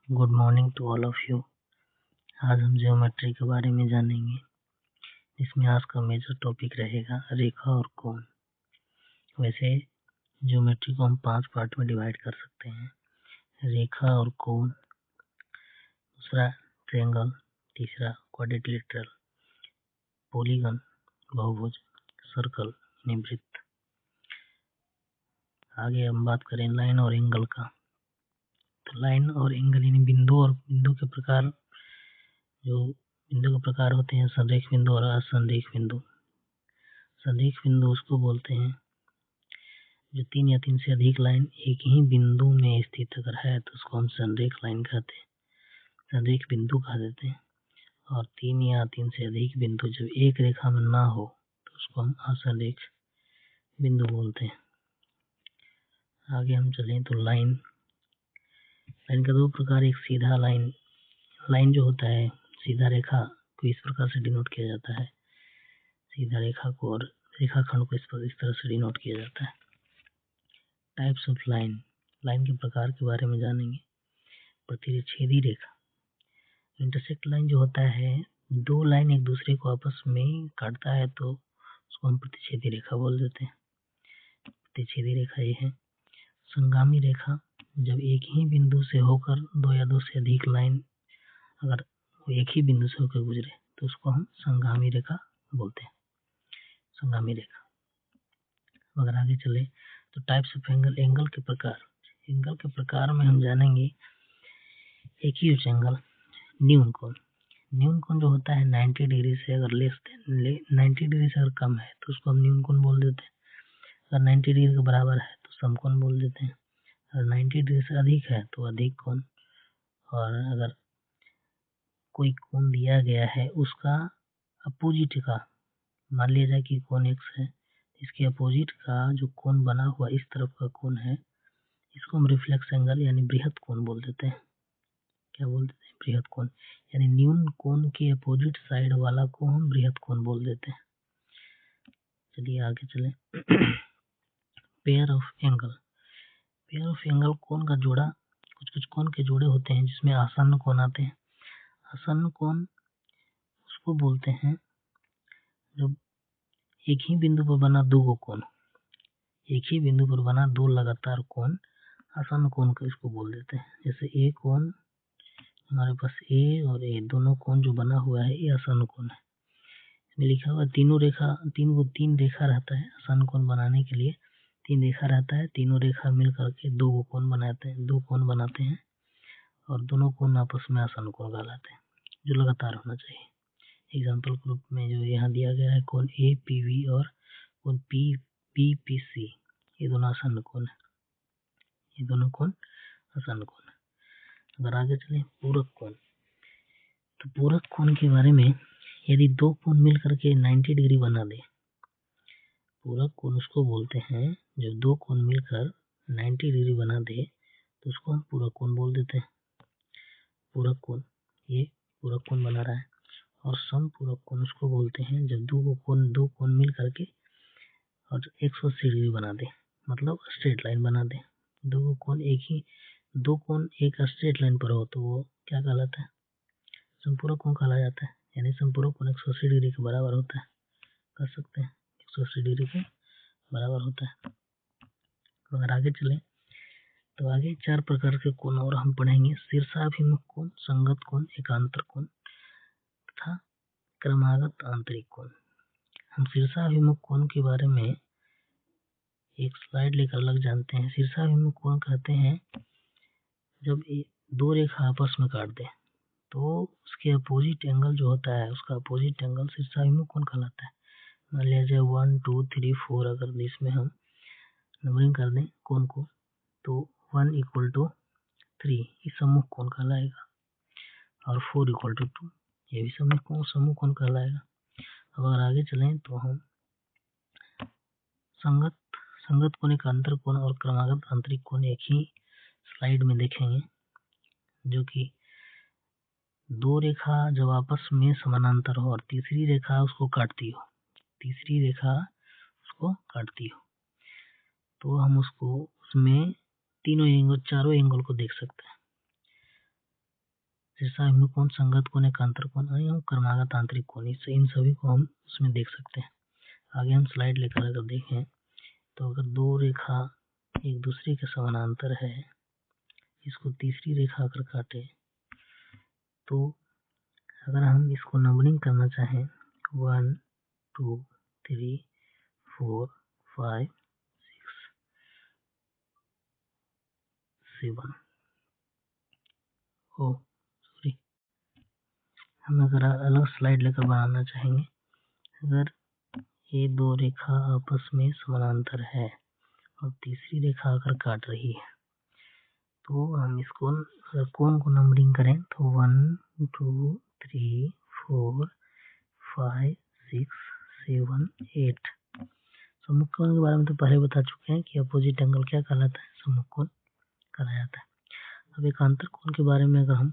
Good morning to all of you. आज हम geometry के बारे में जानेंगे, जिसमें आज का मेजर टॉपिक रहेगा रेखा और कोण। वैसे ज्योमेट्री को हम 5 पार्ट में डिवाइड कर सकते हैं: रेखा और कोण, दूसरा ट्रायंगल, तीसरा क्वाड्रिलेटरल, पॉलीगन बहुभुज, सर्कल यानी वृत्त। आगे हम बात करें लाइन और एंगल का। तो लाइन और एंगल यानी बिंदु के प्रकार, जो बिंदु के प्रकार होते हैं संरेख बिंदु और असंरेख बिंदु। संरेख बिंदु उसको बोलते हैं जो 3 या 3 से अधिक लाइन एक ही बिंदु में स्थित अगर है तो उसको हम संरेख लाइन कहते हैं, संरेख बिंदु कह देते हैं। और 3 या 3 से अधिक बिंदु जब एक रेखा में ना हो तो उसको हम असंरेख बिंदु बोलते हैं। आगे हम चलें तो लाइन का 2 प्रकार, एक सीधा लाइन जो होता है सीधा रेखा को इस प्रकार से डिनोट किया जाता है, सीधा रेखा को, और रेखाखंड को इस तरह से डिनोट किया जाता है। टाइप्स ऑफ लाइन के प्रकार के बारे में जानेंगे। प्रतिच्छेदी रेखा, इंटरसेक्ट लाइन जो होता है, 2 लाइन एक दूसरे को आपस में काटता है तो उसको हम प्रतिच्छेदी रेखा बोल देते हैं। प्रतिच्छेदी रेखा ये है। संगामी रेखा, जब एक ही बिंदु से होकर 2 या 2 से अधिक लाइन अगर वो एक ही बिंदु से होकर गुजरे तो उसको हम संगामी रेखा बोलते हैं, संगामी रेखा। अगर आगे चले तो टाइप्स ऑफ एंगल के प्रकार में हम जानेंगे एक्यूट एंगल, न्यून कोण जो होता है 90 डिग्री से अगर 90 डिग्री से अगर कम है तो उसको हम न्यून कोण बोल देते हैं। अगर 90 डिग्री के बराबर है तो समकोण बोल देते हैं। अगर 90 डिग्री से अधिक है तो अधिक कोण। और अगर कोई कोण दिया गया है उसका अपोजिट का, मान लिया जाए कि कोण x है, इसके अपोजिट का जो कोण बना हुआ इस तरफ का कोण है, इसको हम रिफ्लेक्स एंगल यानी बृहद कोण बोल देते हैं। क्या बोल देते हैं? बृहद कोण। यानी न्यून कोण के अपोजिट साइड वाला को हम बृहद कोण बोल देते हैं। चलिए आगे चलें। पेयर ऑफ एंगल कोण का जोड़ा, कुछ कोण के जोड़े होते हैं जिसमें आसन्न कोण आते हैं। आसन्न कोण उसको बोलते हैं जब एक ही बिंदु पर बना 2 कोण, एक ही बिंदु पर बना 2 लगातार कोण आसन्न कोण का इसको बोल देते हैं। जैसे ए कोण, हमारे पास ए और ए दोनों कोण जो बना हुआ है ये आसन्न कोण है। इसमें लिखा हुआ 3 रेखा रहता है आसन्न कोण बनाने के लिए। 3 रेखा रहता है, तीनों रेखा मिल करके 2 कोण बनाते हैं और दोनों कोण आपस में आसन्न कोण कहलाते हैं, जो लगातार होना चाहिए। एग्जाम्पल के रूप में जो यहाँ दिया गया है कोण ए पी वी और कोण पी पी पी सी, ये दोनों आसन्न कोण है, ये दोनों कोण आसन्न कोण है। अगर आगे चले पूरक कोण, तो पूरक कोण के बारे में, यदि 2 कोण मिल करके 90 डिग्री बना दे, पूरक कोण उसको बोलते हैं जब 2 कोण मिलकर 90 डिग्री बना दे तो उसको हम पूरक कोण बोल देते हैं। पूरक कोण, ये पूरक कोण बना रहा है। और समपूरक कोण उसको बोलते हैं जब 2 कोण मिल करके और 180 डिग्री बना दे, मतलब स्ट्रेट लाइन बना दे। 2 कोण एक स्ट्रेट लाइन पर हो तो वो क्या कहलाता है? संपूरक कोण कहला जाता है। यानी संपूरक कोण 180 डिग्री के बराबर होता है, कर सकते हैं 180 डिग्री के बराबर होता है। अगर आगे चले तो आगे 4 प्रकार के कोण और हम पढ़ेंगे: शीर्षाभिमुख कोण, संगत कोण, एकांतर कोण तथा क्रमागत आंतरिक कोण। हम शीर्षाभिमुख कोण के बारे में एक स्लाइड लेकर अलग जानते हैं। शीर्षाभिमुख कोण कहते हैं जब 2 रेखा आपस में काट दे तो उसके अपोजिट एंगल जो होता है, उसका अपोजिट एंगल शीर्षाभिमुख कोण कहलाता है। मान लिया जाए 1 2 3 4, अगर इसमें हम नंबरिंग कर दें कोण को तो 1 = 3 ये सम्मुख कोण कहलाएगा, और 4 = 2 ये भी सम्मुख कोण कहलाएगा। अब अगर आगे चलें तो हम संगत कोण, एकांतर कोण और क्रमागत आंतरिक कोण एक ही स्लाइड में देखेंगे, जो कि 2 रेखा जब आपस में समानांतर हो और तीसरी रेखा उसको काटती हो, तो हम उसमें चारों एंगल को देख सकते हैं। शीर्षाभिमुख कोण, संगत कोण, एकांतर कोण और क्रमागत आंतरिक कोण, इन सभी को हम उसमें देख सकते हैं। आगे हम स्लाइड लेकर अगर देखें तो अगर दो रेखा एक दूसरे के समानांतर है, इसको तीसरी रेखा अगर काटे तो अगर हम इसको नंबरिंग करना चाहें 1 2 3 4 5 6 7 सॉरी, हम अगर अलग स्लाइड लेकर बनाना चाहेंगे, अगर ये दो रेखा आपस में समानांतर है और तीसरी रेखा अगर काट रही है तो हम इसको अगर कोण को नंबरिंग करें तो 1 2 3 4 5 6 7 8। सम्मुख कोण के बारे में तो पहले बता चुके हैं कि अपोजिट एंगल क्या कहलाता है, सम्मुख कोण कहलाया जाता है। अब एकांतर कोण के बारे में अगर हम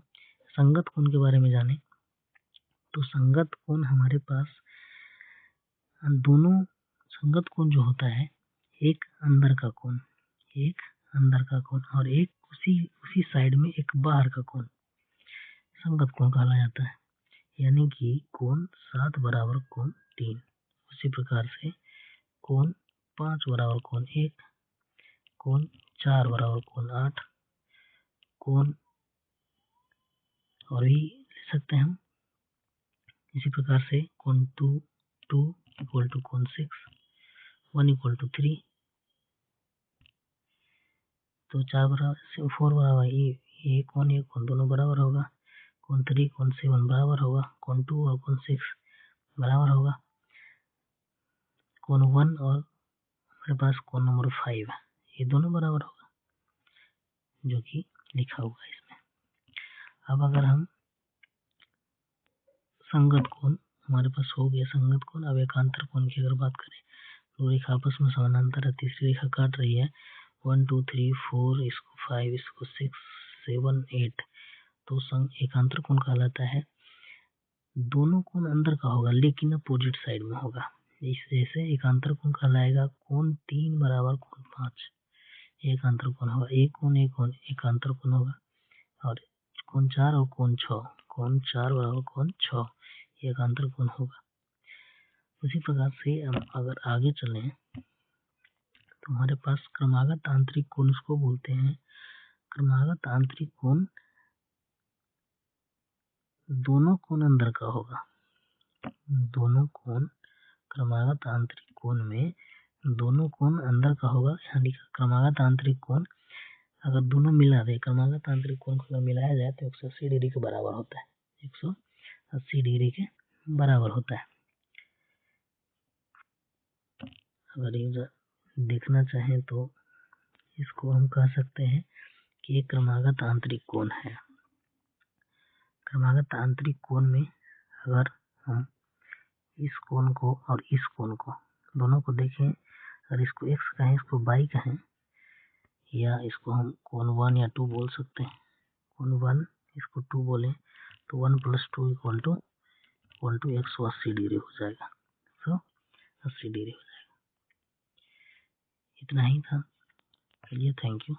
संगत कोण के बारे में जाने तो संगत कोण हमारे पास दोनों, संगत कोण जो होता है एक अंदर का कोण, एक अंदर का कोण और एक उसी साइड में एक बाहर का कोण संगत कोण कहा जाता है। यानी कि कोण 7 बराबर कोण 3, उसी प्रकार से कोण 5 बराबर कोण 1, कोण 4 बराबर कोण 8, कोण और भी ले सकते हैं हम। इसी प्रकार से कोण 2 इक्वल टू कोण 6, 1 इक्वल टू 3, तो 4 बराबर 4 बराबर ये कोण दोनों बराबर होगा, कोण 3 कोण 7 बराबर होगा, कोण 2 और कोण 6 बराबर होगा, कोण 1 और हमारे पास कोण नंबर 5 है, ये दोनों बराबर होगा, जो कि लिखा हुआ है इसमें। अब अगर हम संगत कोण हमारे पास हो गया संगत कोण। अब एकांतर कोण की अगर बात करें, दो रेखा आपस में समानांतर है, तीसरी रेखा काट रही है 1 2 3 4, इसको 5, इसको 6 7 8, तो एकांतर कोण कहलाता है। दोनों कोण अंदर का होगा लेकिन अपोजिट साइड में होगा। इस जैसे एकांतर कोण कहलाएगा कोण 3 बराबर कोण 5, एकांतर कोण होगा। एक कोण एकांतर कोण होगा और कोण 4 और कोण 6, कोण 4 बराबर कोण 6 एकांतर कोण होगा। उसी प्रकार से हम अगर आगे चलें तो हमारे पास क्रमागत आंतरिक कोण उसको बोलते हैं। क्रमागत आंतरिक कोण दोनों कोण अंदर का होगा, दोनों कोण क्रमागत आंतरिक कोण में दोनों कोण अंदर का होगा। यानी क्रमागत आंतरिक कोण अगर दोनों मिला दे, क्रमागत आंतरिक कोण को अगर मिलाया जाए तो 180 डिग्री के बराबर होता है, 180 डिग्री के बराबर होता है। अगर ये देखना चाहें तो इसको हम कह सकते हैं कि एक क्रमागत आंतरिक कोण है। क्रमागत आंतरिक कोण में अगर हम इस कोण को और इस कोण को दोनों को देखें, अगर इसको x कहें इसको y कहें, या इसको हम कोण 1 या 2 बोल सकते हैं, कोण 1 इसको 2 बोले तो 1 + 2 इक्वल टू 180 डिग्री हो जाएगा, 180 डिग्री हो जाएगा। इतना ही था, चलिए थैंक यू।